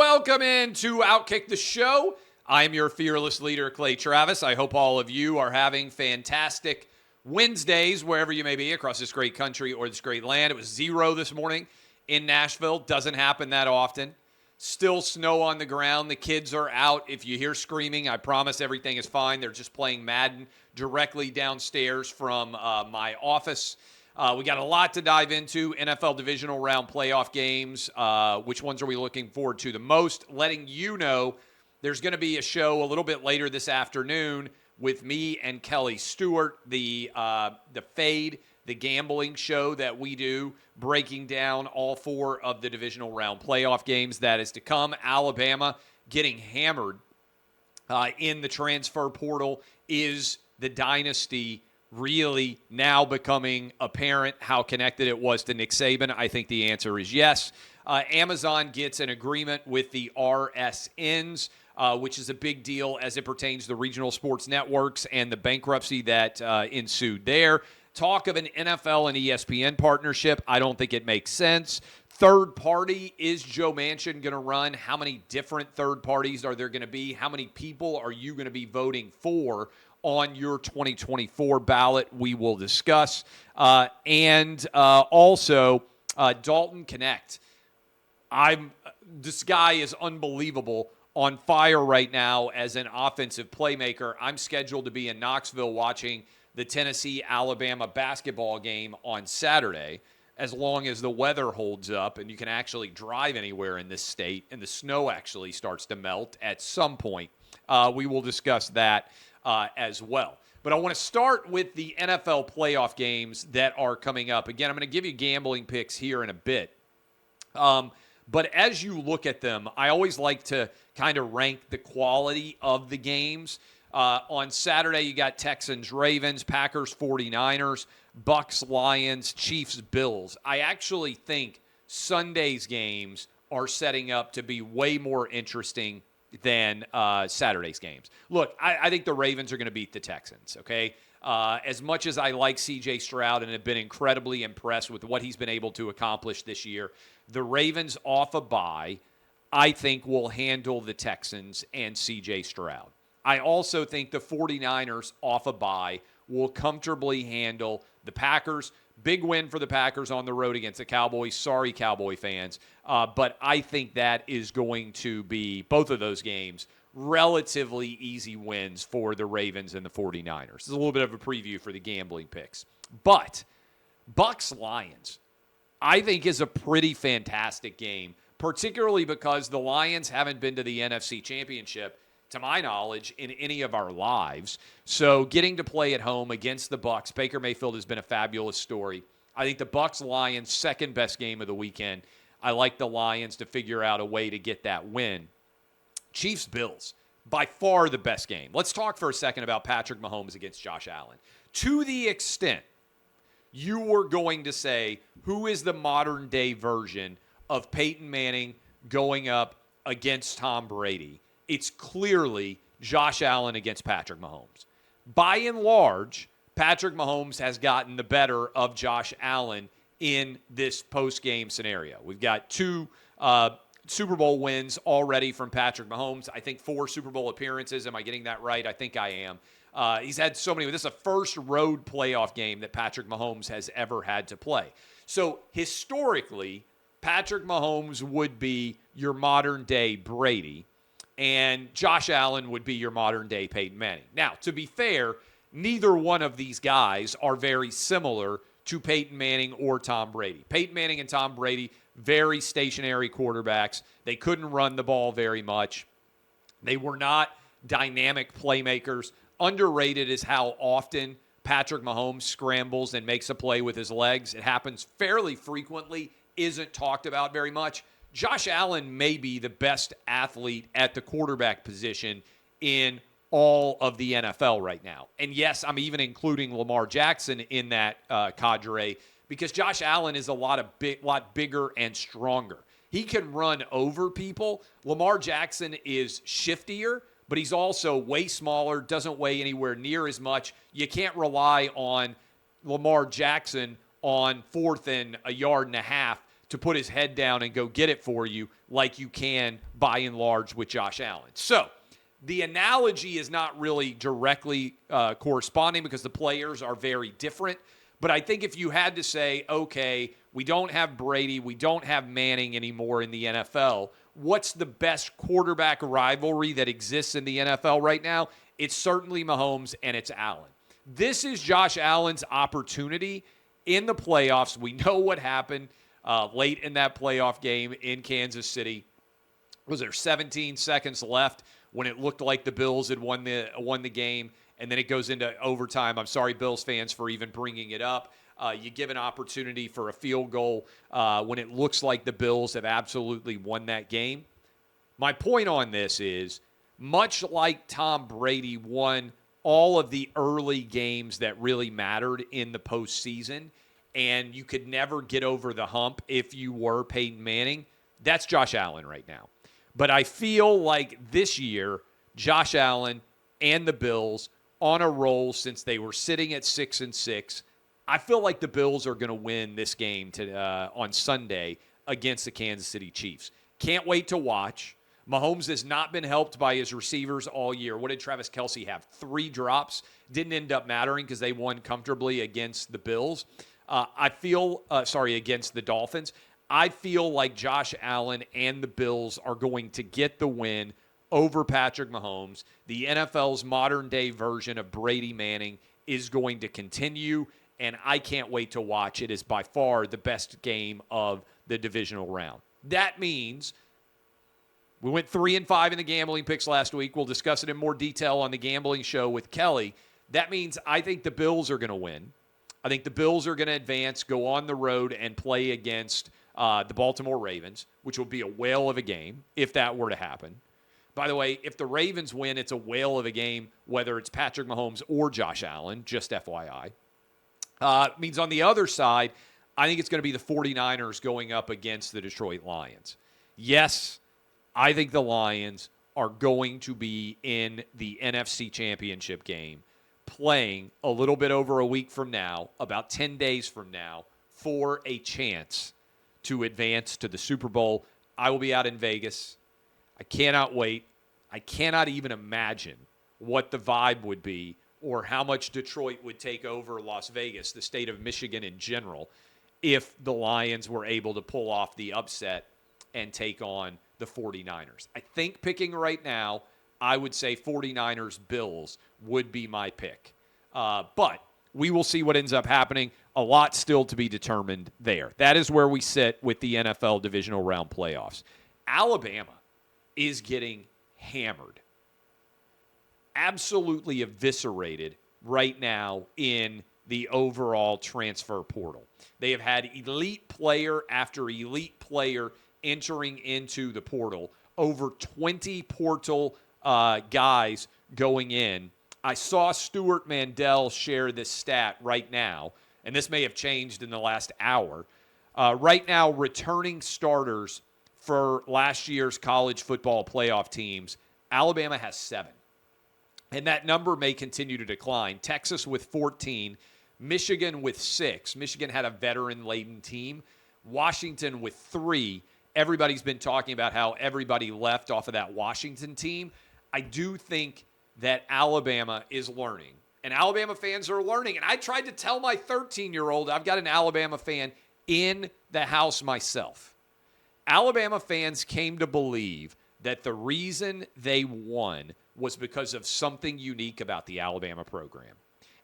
welcome into OutKick the show. I'm your fearless leader, Clay Travis. I hope all of you are having fantastic Wednesdays, wherever you may be across this great country or this great land. It was 0 this morning in Nashville. Doesn't happen that often. Still snow on the ground. The kids are out. If you hear screaming, I promise everything is fine. They're just playing Madden directly downstairs from my office. We got a lot to dive into. NFL Divisional round playoff games. Which ones are we looking forward to the most? Letting you know there's going to be a show a little bit later this afternoon with me and Kelly Stewart, the Fade, the gambling show that we do, breaking down all 4 of the divisional round playoff games that is to come. Alabama getting hammered in the transfer portal. Is the Dynasty really now becoming apparent how connected it was to Nick Saban? I think the answer is yes. Amazon gets an agreement with the RSNs, which is a big deal as it pertains to the regional sports networks and the bankruptcy that ensued there. Talk of an NFL and ESPN partnership. I don't think it makes sense. Third party, is Joe Manchin going to run? How many different third parties are there going to be? How many people are you going to be voting for on your 2024 ballot? We will discuss. And also, Dalton Knecht. This guy is unbelievable, on fire right now as an offensive playmaker. I'm scheduled to be in Knoxville watching the Tennessee-Alabama basketball game on Saturday, as long as the weather holds up and you can actually drive anywhere in this state and the snow actually starts to melt at some point. We will discuss that as well. But I want to start with the NFL playoff games that are coming up. Again, I'm going to give you gambling picks here in a bit. But as you look at them, I always like to kind of rank the quality of the games. On Saturday, you got Texans-Ravens, Packers-49ers, Bucks-Lions, Chiefs-Bills. I actually think Sunday's games are setting up to be way more interesting than Saturday's games. Look, I think the Ravens are going to beat the Texans, okay? As much as I like C.J. Stroud and have been incredibly impressed with what he's been able to accomplish this year, the Ravens off a bye, I think, will handle the Texans and C.J. Stroud. I also think the 49ers off a bye will comfortably handle the Packers. Big win for the Packers on the road against the Cowboys. Sorry, Cowboy fans. But I think that is going to be, both of those games, relatively easy wins for the Ravens and the 49ers. It's a little bit of a preview for the gambling picks. But Bucks-Lions, I think, is a pretty fantastic game, particularly because the Lions haven't been to the NFC Championship, to my knowledge, in any of our lives. So getting to play at home against the Bucs, Baker Mayfield has been a fabulous story. I think the Bucks-Lions, second best game of the weekend. I like the Lions to figure out a way to get that win. Chiefs-Bills, by far the best game. Let's talk for a second about Patrick Mahomes against Josh Allen. To the extent you were going to say, who is the modern-day version of Peyton Manning going up against Tom Brady, it's clearly Josh Allen against Patrick Mahomes. By and large, Patrick Mahomes has gotten the better of Josh Allen in this post-game scenario. We've got 2 Super Bowl wins already from Patrick Mahomes. I think 4 Super Bowl appearances. Am I getting that right? I think I am. He's had so many. This is the first road playoff game that Patrick Mahomes has ever had to play. So historically, Patrick Mahomes would be your modern-day Brady, and Josh Allen would be your modern-day Peyton Manning. Now, to be fair, neither one of these guys are very similar to Peyton Manning or Tom Brady. Peyton Manning and Tom Brady, very stationary quarterbacks. They couldn't run the ball very much. They were not dynamic playmakers. Underrated is how often Patrick Mahomes scrambles and makes a play with his legs. It happens fairly frequently, isn't talked about very much. Josh Allen may be the best athlete at the quarterback position in all of the NFL right now. And yes, I'm even including Lamar Jackson in that cadre, because Josh Allen is a lot bigger and stronger. He can run over people. Lamar Jackson is shiftier, but he's also way smaller, doesn't weigh anywhere near as much. You can't rely on Lamar Jackson on 4th and a yard and a half to put his head down and go get it for you like you can by and large with Josh Allen. So the analogy is not really directly corresponding because the players are very different. But I think if you had to say, okay, we don't have Brady, we don't have Manning anymore in the NFL, what's the best quarterback rivalry that exists in the NFL right now? It's certainly Mahomes and it's Allen. This is Josh Allen's opportunity in the playoffs. We know what happened late in that playoff game in Kansas City. Was there 17 seconds left when it looked like the Bills had won the game, and then it goes into overtime? I'm sorry, Bills fans, for even bringing it up. You give an opportunity for a field goal when it looks like the Bills have absolutely won that game. My point on this is, much like Tom Brady won all of the early games that really mattered in the postseason, and you could never get over the hump if you were Peyton Manning, that's Josh Allen right now. But I feel like this year, Josh Allen and the Bills on a roll since they were sitting at 6-6. I feel like the Bills are going to win this game on Sunday against the Kansas City Chiefs. Can't wait to watch. Mahomes has not been helped by his receivers all year. What did Travis Kelce have? 3 drops. Didn't end up mattering because they won comfortably against the Bills. Against the Dolphins. I feel like Josh Allen and the Bills are going to get the win over Patrick Mahomes. The NFL's modern-day version of Brady Manning is going to continue, and I can't wait to watch. It is by far the best game of the divisional round. That means we went 3-5 in the gambling picks last week. We'll discuss it in more detail on the gambling show with Kelly. That means I think the Bills are going to win. I think the Bills are going to advance, go on the road, and play against the Baltimore Ravens, which will be a whale of a game if that were to happen. By the way, if the Ravens win, it's a whale of a game, whether it's Patrick Mahomes or Josh Allen, just FYI. Means on the other side, I think it's going to be the 49ers going up against the Detroit Lions. Yes, I think the Lions are going to be in the NFC Championship game, playing a little bit over a week from now, about 10 days from now, for a chance to advance to the Super Bowl. I will be out in Vegas. I cannot wait. I cannot even imagine what the vibe would be or how much Detroit would take over Las Vegas, the state of Michigan in general, if the Lions were able to pull off the upset and take on the 49ers. I think picking right now, I would say 49ers-Bills would be my pick. But we will see what ends up happening. A lot still to be determined there. That is where we sit with the NFL divisional round playoffs. Alabama is getting hammered, absolutely eviscerated right now in the overall transfer portal. They have had elite player after elite player entering into the portal. Over 20 portal guys going in. I saw Stuart Mandel share this stat right now, and this may have changed in the last hour. Right now, returning starters for last year's college football playoff teams, Alabama has 7. And that number may continue to decline. Texas with 14, Michigan with 6. Michigan had a veteran-laden team. Washington with 3. Everybody's been talking about how everybody left off of that Washington team. I do think that Alabama is learning. And Alabama fans are learning. And I tried to tell my 13-year-old, I've got an Alabama fan in the house myself. Alabama fans came to believe that the reason they won was because of something unique about the Alabama program.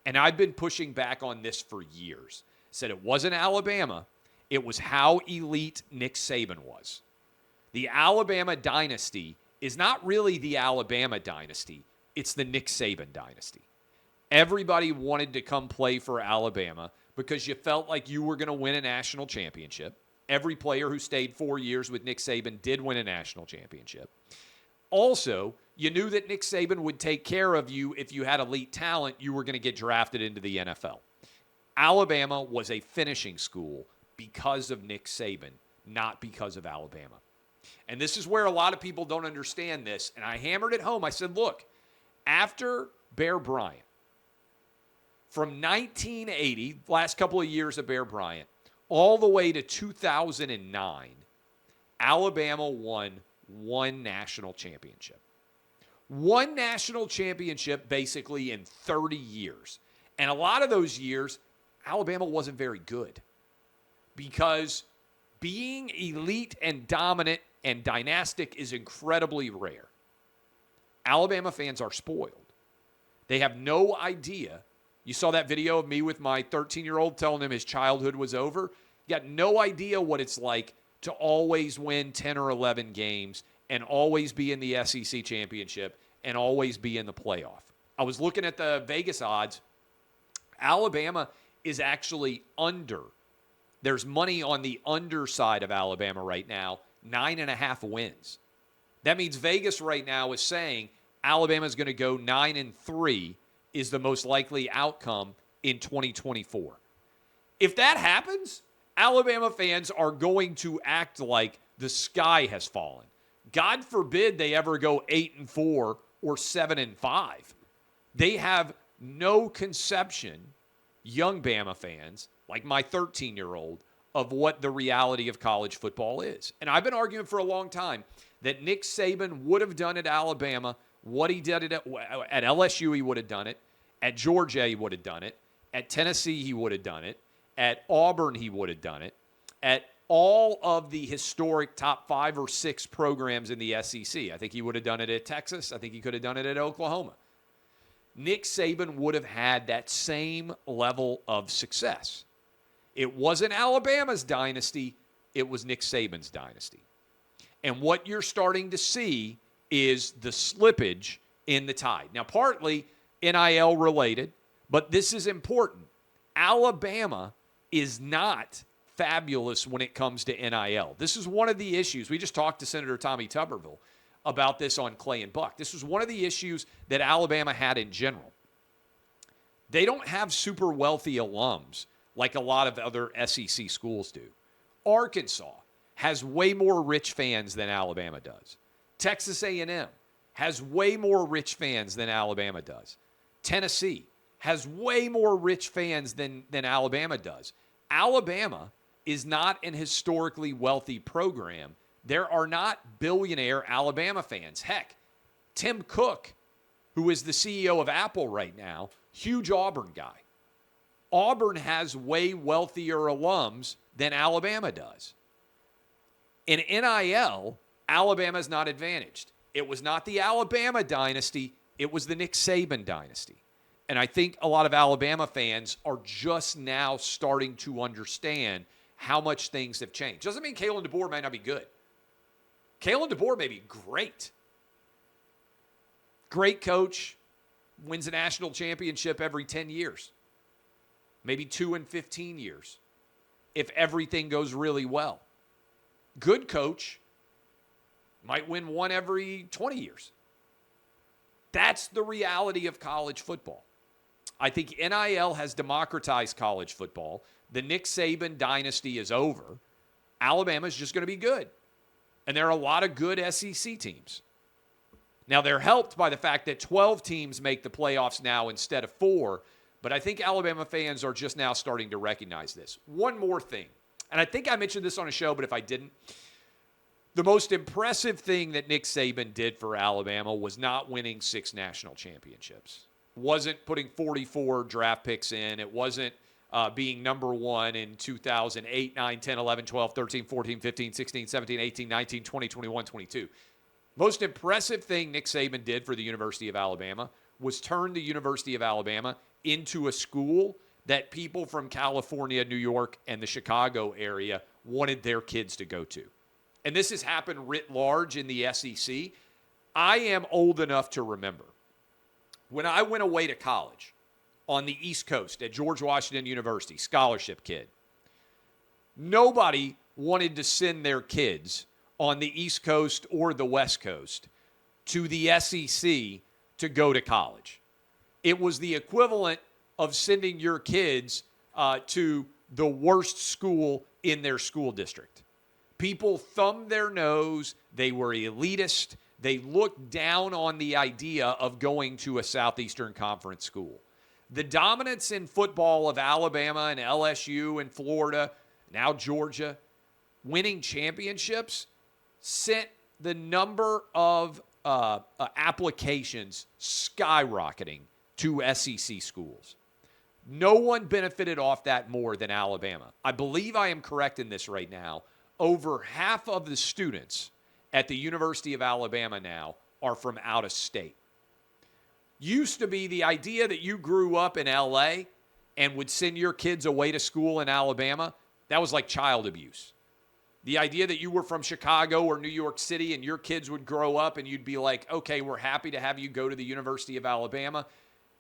And I've been pushing back on this for years. Said it wasn't Alabama. It was how elite Nick Saban was. The Alabama dynasty is not really the Alabama dynasty. It's the Nick Saban dynasty. Everybody wanted to come play for Alabama because you felt like you were going to win a national championship. Every player who stayed 4 years with Nick Saban did win a national championship. Also, you knew that Nick Saban would take care of you if you had elite talent. You were going to get drafted into the NFL. Alabama was a finishing school because of Nick Saban, not because of Alabama. And this is where a lot of people don't understand this. And I hammered it home. I said, look, after Bear Bryant, from 1980, last couple of years of Bear Bryant, all the way to 2009, Alabama won one national championship. One national championship basically in 30 years. And a lot of those years, Alabama wasn't very good because being elite and dominant and dynastic is incredibly rare. Alabama fans are spoiled. They have no idea. You saw that video of me with my 13-year-old telling him his childhood was over. You got no idea what it's like to always win 10 or 11 games and always be in the SEC championship and always be in the playoff. I was looking at the Vegas odds. Alabama is actually under. There's money on the underside of Alabama right now, 9.5 wins. That means Vegas right now is saying Alabama's going to go 9-3 is the most likely outcome in 2024. If that happens, Alabama fans are going to act like the sky has fallen. God forbid they ever go 8-4 or 7-5. They have no conception, young Bama fans, like my 13-year-old, of what the reality of college football is. And I've been arguing for a long time that Nick Saban would have done at Alabama what he did at LSU. He would have done it. At Georgia, he would have done it. At Tennessee, he would have done it. At Auburn, he would have done it. At all of the historic top 5 or 6 programs in the SEC. I think he would have done it at Texas. I think he could have done it at Oklahoma. Nick Saban would have had that same level of success. It wasn't Alabama's dynasty. It was Nick Saban's dynasty. And what you're starting to see is the slippage in the tide. Now, partly NIL related, but this is important. Alabama is not fabulous when it comes to NIL. This is one of the issues. We just talked to Senator Tommy Tuberville about this on Clay and Buck. This was one of the issues that Alabama had in general. They don't have super wealthy alums like a lot of other SEC schools do. Arkansas has way more rich fans than Alabama does. Texas A&M has way more rich fans than Alabama does. Tennessee has way more rich fans than Alabama does. Alabama is not an historically wealthy program. There are not billionaire Alabama fans. Heck, Tim Cook, who is the CEO of Apple right now, huge Auburn guy. Auburn has way wealthier alums than Alabama does. In NIL, Alabama is not advantaged. It was not the Alabama dynasty. It was the Nick Saban dynasty. And I think a lot of Alabama fans are just now starting to understand how much things have changed. Doesn't mean Kalen DeBoer might not be good. Kalen DeBoer may be great. Great coach, wins a national championship every 10 years. Maybe 2 in 15 years, if everything goes really well. Good coach might win one every 20 years. That's the reality of college football. I think NIL has democratized college football. The Nick Saban dynasty is over. Alabama's just going to be good. And there are a lot of good SEC teams. Now, they're helped by the fact that 12 teams make the playoffs now instead of 4. But I think Alabama fans are just now starting to recognize this. One more thing, and I think I mentioned this on a show, but if I didn't, the most impressive thing that Nick Saban did for Alabama was not winning 6 national championships. Wasn't putting 44 draft picks in. It wasn't being number 1 in 2008, 9, 10, 11, 12, 13, 14, 15, 16, 17, 18, 19, 20, 21, 22. Most impressive thing Nick Saban did for the University of Alabama was turn the University of Alabama into a school that people from California, New York, and the Chicago area wanted their kids to go to. And this has happened writ large in the SEC. I am old enough to remember when I went away to college on the East Coast at George Washington University, scholarship kid. Nobody wanted to send their kids on the East Coast or the West Coast to the SEC to go to college. It was the equivalent of sending your kids to the worst school in their school district. People thumbed their nose. They were elitist. They looked down on the idea of going to a Southeastern Conference school. The dominance in football of Alabama and LSU and Florida now Georgia, winning championships, sent the number of applications skyrocketing to SEC schools. No one benefited off that more than Alabama. I believe I am correct in this right now. Over half of the students at the University of Alabama now are from out of state. Used to be the idea that you grew up in LA and would send your kids away to school in Alabama, that was like child abuse. The idea that you were from Chicago or New York City and your kids would grow up and you'd be like, okay, we're happy to have you go to the University of Alabama.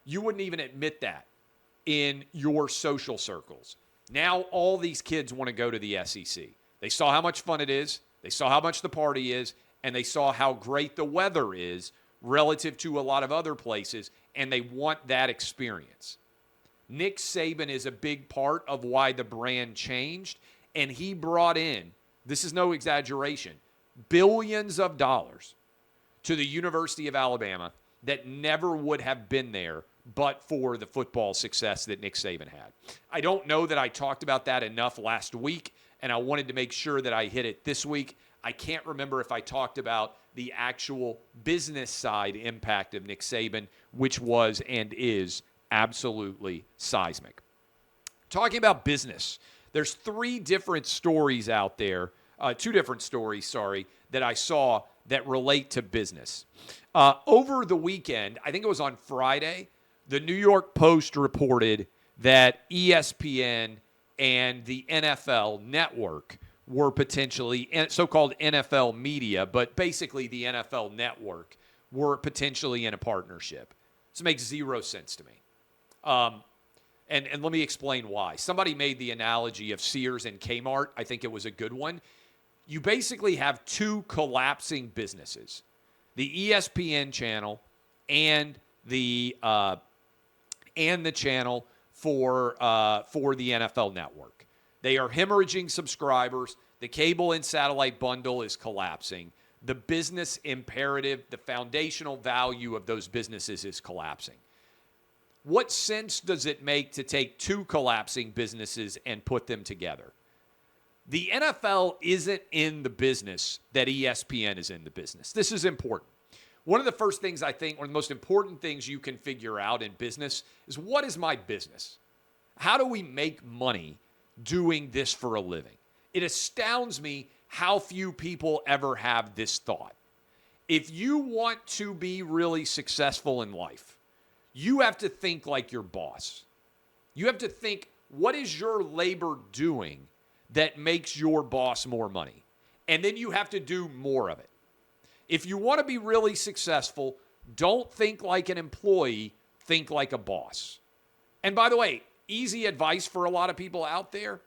You wouldn't even admit that in your social circles. Now all these kids want to go to the SEC. They saw how much fun it is. They saw how much the party is. And they saw how great the weather is relative to a lot of other places. And they want that experience. Nick Saban is a big part of why the brand changed. And he brought in, this is no exaggeration, billions of dollars to the University of Alabama that never would have been there but for the football success that Nick Saban had. I don't know that I talked about that enough last week, and I wanted to make sure that I hit it this week. I can't remember if I talked about the actual business side impact of Nick Saban, which was and is absolutely seismic. Talking about business, there's two different stories out there, that I saw that relate to business. Over the weekend, I think it was on Friday, the New York Post reported that ESPN and the NFL network were potentially, so-called NFL media, but basically the NFL network, were potentially in a partnership. This makes zero sense to me. And let me explain why. Somebody made the analogy of Sears and Kmart. I think it was a good one. You basically have two collapsing businesses, the ESPN channel and the channel for the NFL network. They are hemorrhaging subscribers. The cable and satellite bundle is collapsing. The business imperative, the foundational value of those businesses is collapsing. What sense does it make to take two collapsing businesses and put them together? The NFL isn't in the business that ESPN is in the business. This is important. One of the first things I think, one of the most important things you can figure out in business is, what is my business? How do we make money doing this for a living? It astounds me how few people ever have this thought. If you want to be really successful in life, you have to think like your boss. You have to think, what is your labor doing that makes your boss more money? And then you have to do more of it. If you want to be really successful, don't think like an employee, think like a boss. And by the way, easy advice for a lot of people out there: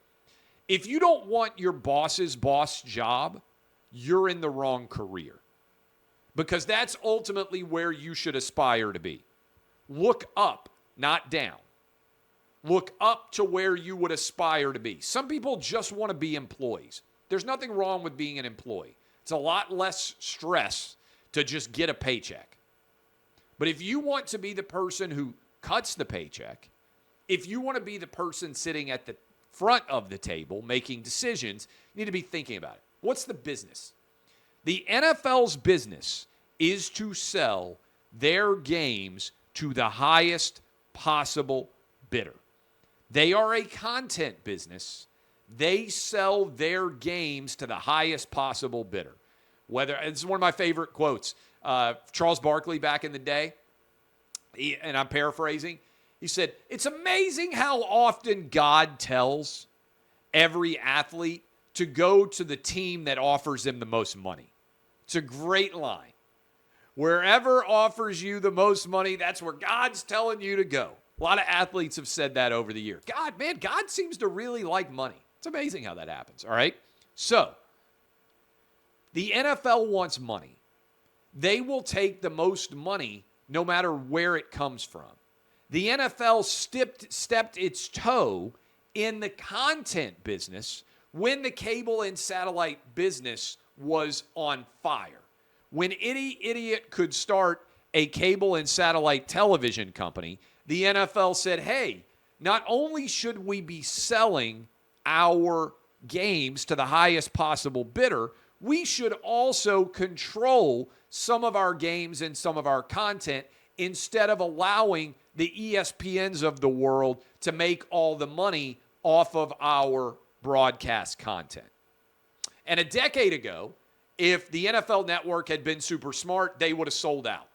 if you don't want your boss's boss job, you're in the wrong career, because that's ultimately where you should aspire to be. Look up, not down. Look up to where you would aspire to be. Some people just want to be employees. There's nothing wrong with being an employee. It's a lot less stress to just get a paycheck. But if you want to be the person who cuts the paycheck, if you want to be the person sitting at the front of the table making decisions, you need to be thinking about it. What's the business? The NFL's business is to sell their games to the highest possible bidder. They are a content business. They sell their games to the highest possible bidder. This is one of my favorite quotes. Charles Barkley back in the day, and I'm paraphrasing, he said, "It's amazing how often God tells every athlete to go to the team that offers them the most money." It's a great line. Wherever offers you the most money, that's where God's telling you to go. A lot of athletes have said that over the year. God seems to really like money. It's amazing how that happens, all right? So, the NFL wants money. They will take the most money no matter where it comes from. The NFL stepped its toe in the content business when the cable and satellite business was on fire. When any idiot could start a cable and satellite television company, the NFL said, hey, not only should we be selling our games to the highest possible bidder, we should also control some of our games and some of our content instead of allowing the ESPNs of the world to make all the money off of our broadcast content. And a decade ago, if the NFL Network had been super smart, they would have sold out.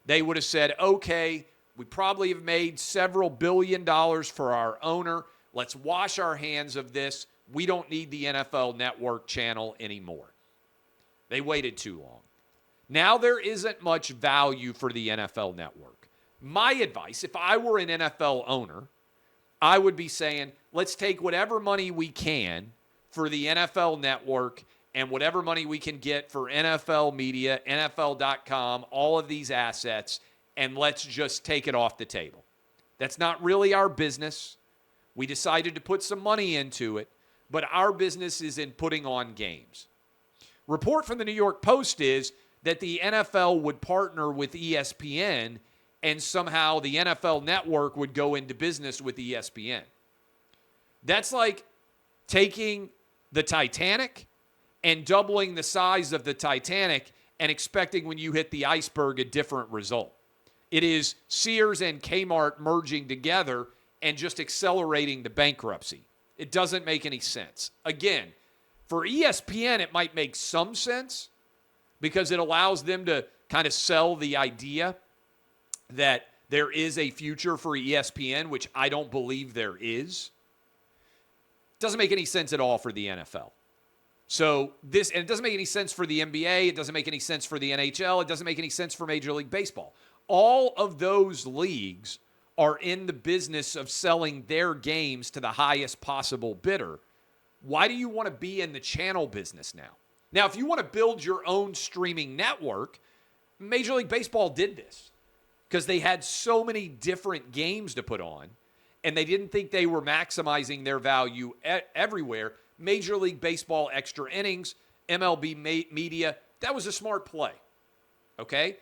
They would have said, okay, we probably have made several $billion for our owner. Let's wash our hands of this. We don't need the NFL Network channel anymore. They waited too long. Now there isn't much value for the NFL Network. My advice, if I were an NFL owner, I would be saying, let's take whatever money we can for the NFL Network and whatever money we can get for NFL Media, NFL.com, all of these assets, and let's just take it off the table. That's not really our business. We decided to put some money into it, but our business is in putting on games. Report from the New York Post is that the NFL would partner with ESPN and somehow the NFL Network would go into business with ESPN. That's like taking the Titanic and doubling the size of the Titanic and expecting when you hit the iceberg a different result. It is Sears and Kmart merging together and just accelerating the bankruptcy. It doesn't make any sense. Again, for ESPN, it might make some sense because it allows them to kind of sell the idea that there is a future for ESPN, which I don't believe there is. Doesn't make any sense at all for the NFL. So this, and it doesn't make any sense for the NBA. It doesn't make any sense for the NHL. It doesn't make any sense for Major League Baseball. All of those leagues are in the business of selling their games to the highest possible bidder. Why do you want to be in the channel business now? Now, if you want to build your own streaming network, Major League Baseball did this because they had so many different games to put on, and they didn't think they were maximizing their value everywhere. Major League Baseball extra innings, MLB media, that was a smart play, okay?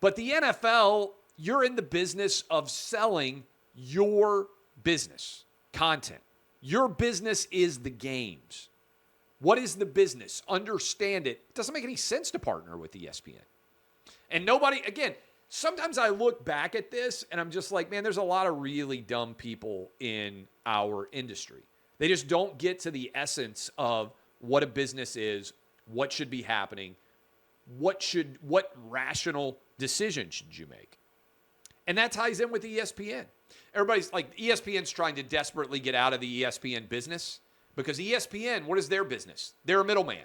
But the NFL, you're in the business of selling your business content. Your business is the games. What is the business? Understand it. It doesn't make any sense to partner with ESPN. And nobody, again, sometimes I look back at this and I'm just like, man, there's a lot of really dumb people in our industry. They just don't get to the essence of what a business is, what should be happening, what rational decision should you make? And that ties in with ESPN. Everybody's like, ESPN's trying to desperately get out of the ESPN business because ESPN, what is their business? They're a middleman.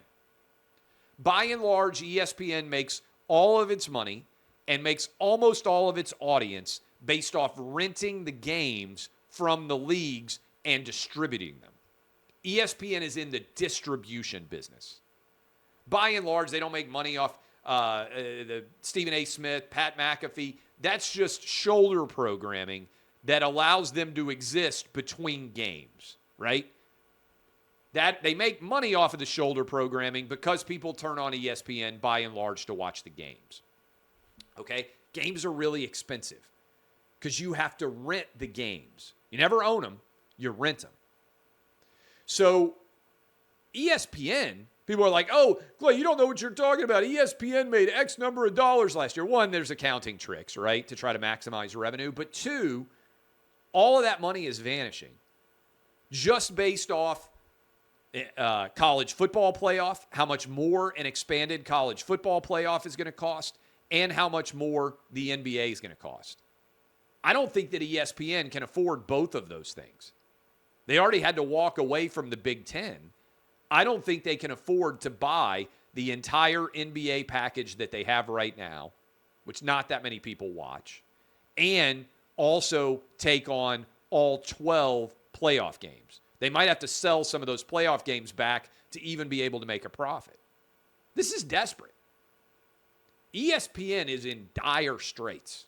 By and large, ESPN makes all of its money and makes almost all of its audience based off renting the games from the leagues and distributing them. ESPN is in the distribution business. By and large, they don't make money off the Stephen A. Smith, Pat McAfee. That's just shoulder programming that allows them to exist between games, right? That they make money off of the shoulder programming because people turn on ESPN by and large to watch the games. Okay? Games are really expensive because you have to rent the games. You never own them, you rent them. So ESPN, people are like, oh, Clay, you don't know what you're talking about. ESPN made X number of dollars last year. One, there's accounting tricks, right, to try to maximize revenue. But two, all of that money is vanishing just based off college football playoff, how much more an expanded college football playoff is going to cost, and how much more the NBA is going to cost. I don't think that ESPN can afford both of those things. They already had to walk away from the Big Ten. I don't think they can afford to buy the entire NBA package that they have right now, which not that many people watch, and also take on all 12 playoff games. They might have to sell some of those playoff games back to even be able to make a profit. This is desperate. ESPN is in dire straits.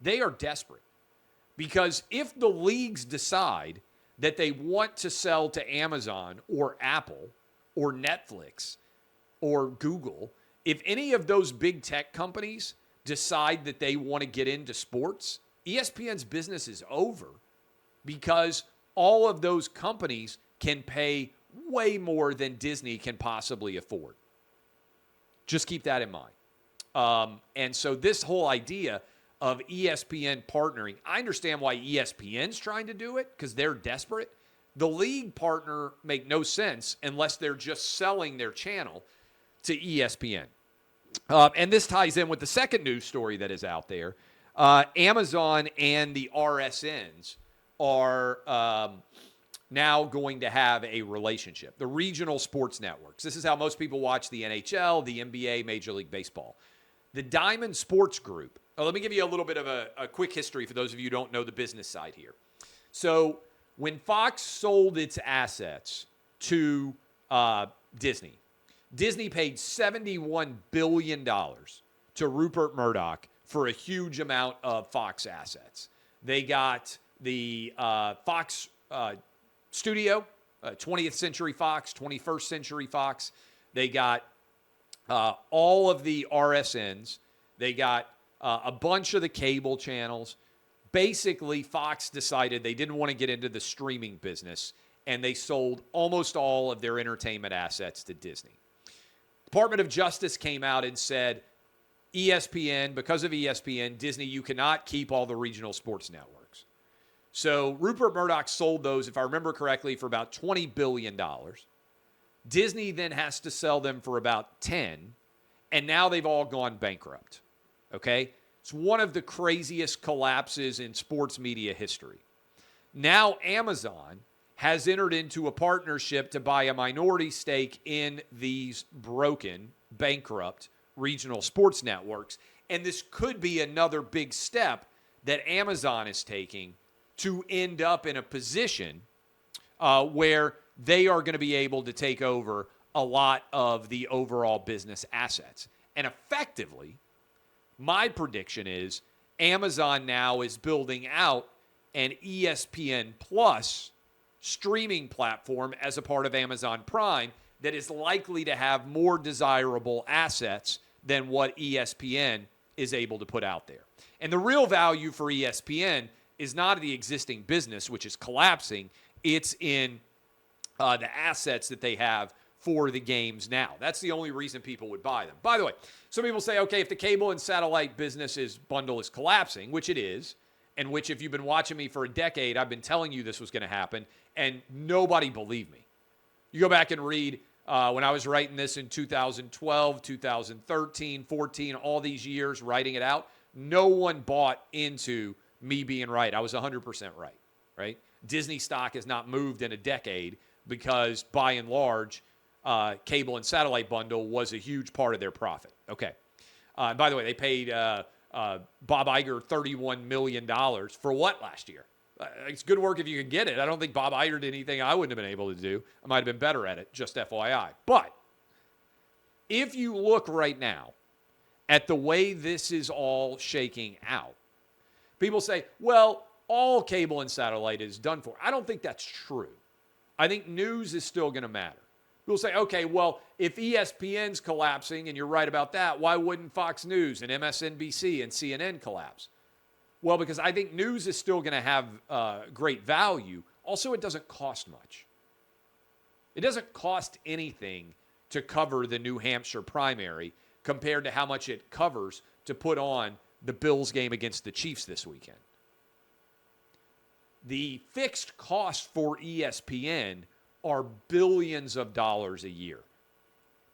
They are desperate because if the leagues decide that they want to sell to Amazon or Apple or Netflix or Google, if any of those big tech companies decide that they want to get into sports, ESPN's business is over because all of those companies can pay way more than Disney can possibly afford. Just keep that in mind. And so this whole idea of ESPN partnering, I understand why ESPN's trying to do it because they're desperate. The league partner make no sense unless they're just selling their channel to ESPN. And this ties in with the second news story that is out there. Amazon and the RSNs are now going to have a relationship. The regional sports networks. This is how most people watch the NHL, the NBA, Major League Baseball. The Diamond Sports Group. Let me give you a little bit of a quick history for those of you who don't know the business side here. So when Fox sold its assets to Disney, Disney paid $71 billion to Rupert Murdoch for a huge amount of Fox assets. They got the Fox studio, 20th Century Fox, 21st Century Fox. They got all of the RSNs. They got a bunch of the cable channels. Basically, Fox decided they didn't want to get into the streaming business, and they sold almost all of their entertainment assets to Disney. Department of Justice came out and said, ESPN, because of ESPN, Disney, you cannot keep all the regional sports networks. So Rupert Murdoch sold those, if I remember correctly, for about $20 billion. Disney then has to sell them for about 10, and now they've all gone bankrupt. Okay? It's one of the craziest collapses in sports media history. Now Amazon has entered into a partnership to buy a minority stake in these broken, bankrupt regional sports networks. And this could be another big step that Amazon is taking to end up in a position where they are going to be able to take over a lot of the overall business assets. And effectively, my prediction is Amazon now is building out an ESPN Plus streaming platform as a part of Amazon Prime that is likely to have more desirable assets than what ESPN is able to put out there. And the real value for ESPN is not the existing business, which is collapsing. It's in the assets that they have for the games now. That's the only reason people would buy them. By the way, some people say, okay, if the cable and satellite bundle is collapsing, which it is, and which if you've been watching me for a decade, I've been telling you this was going to happen, and nobody believed me. You go back and read when I was writing this in 2012, 2013, 14, all these years writing it out, no one bought into me being right. I was 100% right? Disney stock has not moved in a decade because, by and large, cable and satellite bundle was a huge part of their profit. Okay. By the way, they paid Bob Iger $31 million for what last year? It's good work if you can get it. I don't think Bob Iger did anything I wouldn't have been able to do. I might have been better at it, just FYI. But if you look right now at the way this is all shaking out, people say, well, all cable and satellite is done for. I don't think that's true. I think news is still going to matter. People say, okay, well, if ESPN's collapsing, and you're right about that, why wouldn't Fox News and MSNBC and CNN collapse? Well, because I think news is still going to have great value. Also, it doesn't cost much. It doesn't cost anything to cover the New Hampshire primary compared to how much it covers to put on the Bills game against the Chiefs this weekend. The fixed costs for ESPN are billions of dollars a year.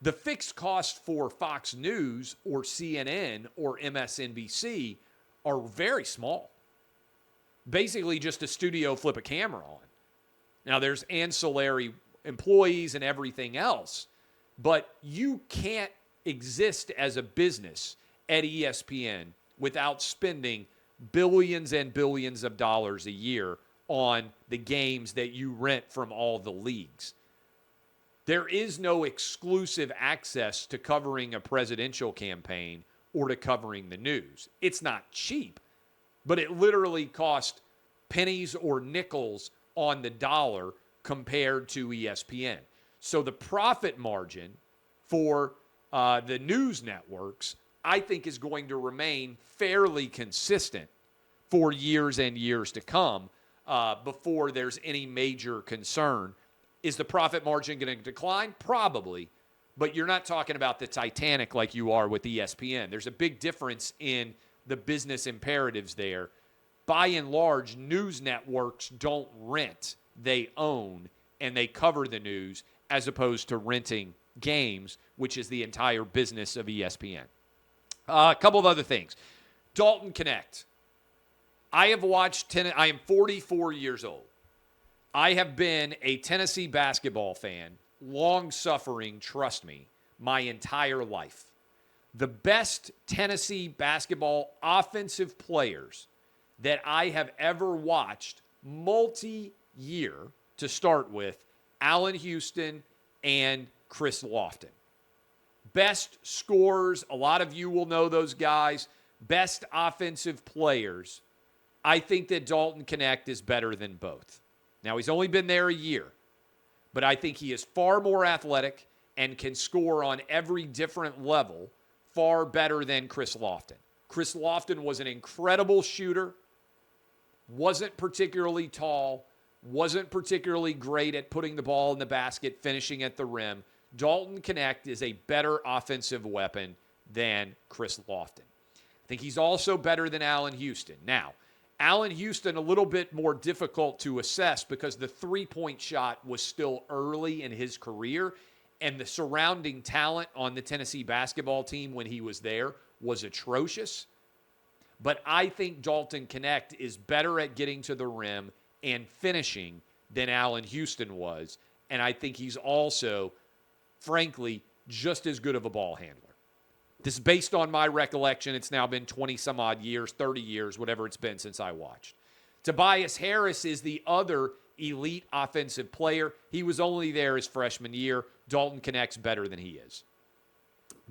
The fixed costs for Fox News or CNN or MSNBC are very small. Basically just a studio flip a camera on. Now there's ancillary employees and everything else, but you can't exist as a business at ESPN without spending billions and billions of dollars a year on the games that you rent from all the leagues. There is no exclusive access to covering a presidential campaign or to covering the news. It's not cheap, but it literally costs pennies or nickels on the dollar compared to ESPN. So the profit margin for the news networks, I think, is going to remain fairly consistent for years and years to come before there's any major concern Is the profit margin going to decline? Probably. But you're not talking about the Titanic like you are with ESPN. There's a big difference in the business imperatives there. By and large, news networks don't rent. They own, and they cover the news as opposed to renting games, which is the entire business of ESPN. A couple of other things. Dalton Knecht. I am 44 years old. I have been a Tennessee basketball fan, long-suffering, trust me, my entire life. The best Tennessee basketball offensive players that I have ever watched multi-year to start with, Allen Houston and Chris Lofton. Best scorers, a lot of you will know those guys. Best offensive players. I think that Dalton Knecht is better than both. Now, he's only been there a year, but I think he is far more athletic and can score on every different level far better than Chris Lofton. Chris Lofton was an incredible shooter, wasn't particularly tall, wasn't particularly great at putting the ball in the basket, finishing at the rim. Dalton Knecht is a better offensive weapon than Chris Lofton. I think he's also better than Allen Houston. Now, Allen Houston, a little bit more difficult to assess because the three-point shot was still early in his career, and the surrounding talent on the Tennessee basketball team when he was there was atrocious. But I think Dalton Knecht is better at getting to the rim and finishing than Allen Houston was, and I think he's also, frankly, just as good of a ball handler. This is based on my recollection. It's now been 20-some-odd years, 30 years, whatever it's been since I watched. Tobias Harris is the other elite offensive player. He was only there his freshman year. Dalton Knecht's better than he is.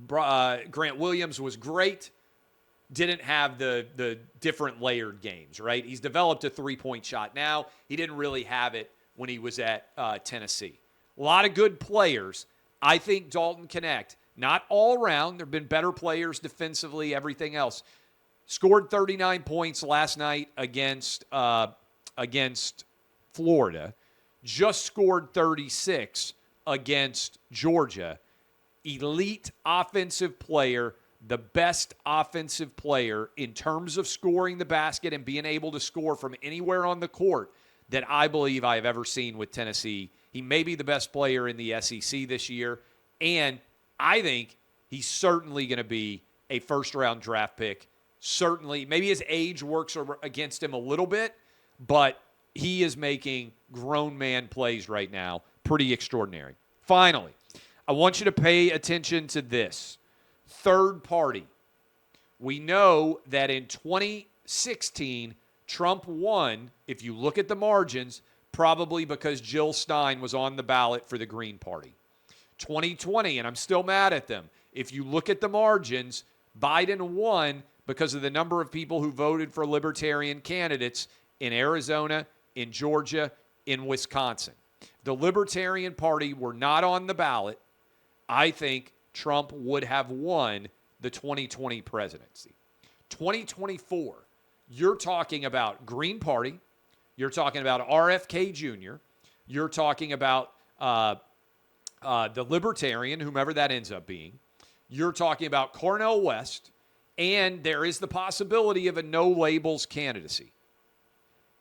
Grant Williams was great. Didn't have the different layered games, right? He's developed a three-point shot now. He didn't really have it when he was at Tennessee. A lot of good players. I think Dalton Knecht, not all around. There have been better players defensively, everything else. Scored 39 points last night against Florida. Just scored 36 against Georgia. Elite offensive player, the best offensive player in terms of scoring the basket and being able to score from anywhere on the court that I believe I have ever seen with Tennessee. He may be the best player in the SEC this year, and I think he's certainly going to be a first-round draft pick. Certainly, maybe his age works against him a little bit, but he is making grown man plays right now. Pretty extraordinary. Finally, I want you to pay attention to this. Third party. We know that in 2016, Trump won, if you look at the margins, probably because Jill Stein was on the ballot for the Green Party. 2020, and I'm still mad at them. If you look at the margins, Biden won because of the number of people who voted for libertarian candidates in Arizona, in Georgia, in Wisconsin. The Libertarian Party were not on the ballot. I think Trump would have won the 2020 presidency. 2024, you're talking about Green Party. You're talking about RFK Jr. You're talking about the Libertarian, whomever that ends up being. You're talking about Cornel West, and there is the possibility of a no-labels candidacy.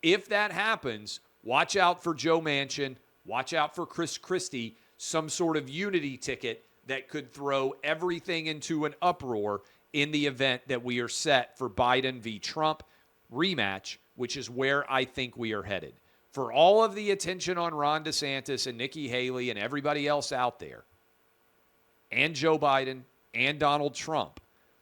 If that happens, watch out for Joe Manchin, watch out for Chris Christie, some sort of unity ticket that could throw everything into an uproar in the event that we are set for Biden v. Trump rematch, which is where I think we are headed. For all of the attention on Ron DeSantis and Nikki Haley and everybody else out there, and Joe Biden and Donald Trump,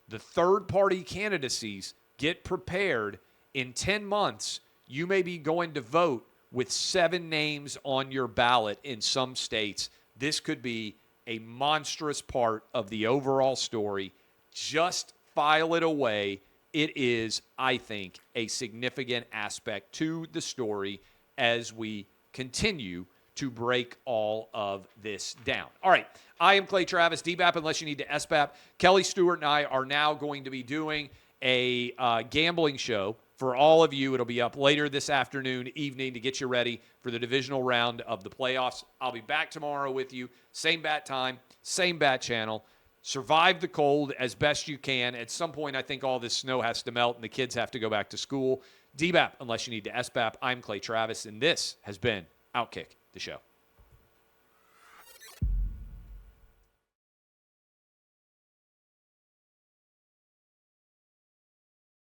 the third-party candidacies get prepared. In 10 months, you may be going to vote with 7 names on your ballot in some states. This could be a monstrous part of the overall story. Just file it away. It is, I think, a significant aspect to the story as we continue to break all of this down. All right, I am Clay Travis, DBAP unless you need to SBAP. Kelly Stewart and I are now going to be doing a gambling show For all of you, it'll be up later this afternoon, evening to get you ready for the divisional round of the playoffs. I'll be back tomorrow with you. Same bat time, same bat channel. Survive the cold as best you can. At some point, I think all this snow has to melt and the kids have to go back to school. DBAP, unless you need to SBAP. I'm Clay Travis, and this has been OutKick, the show.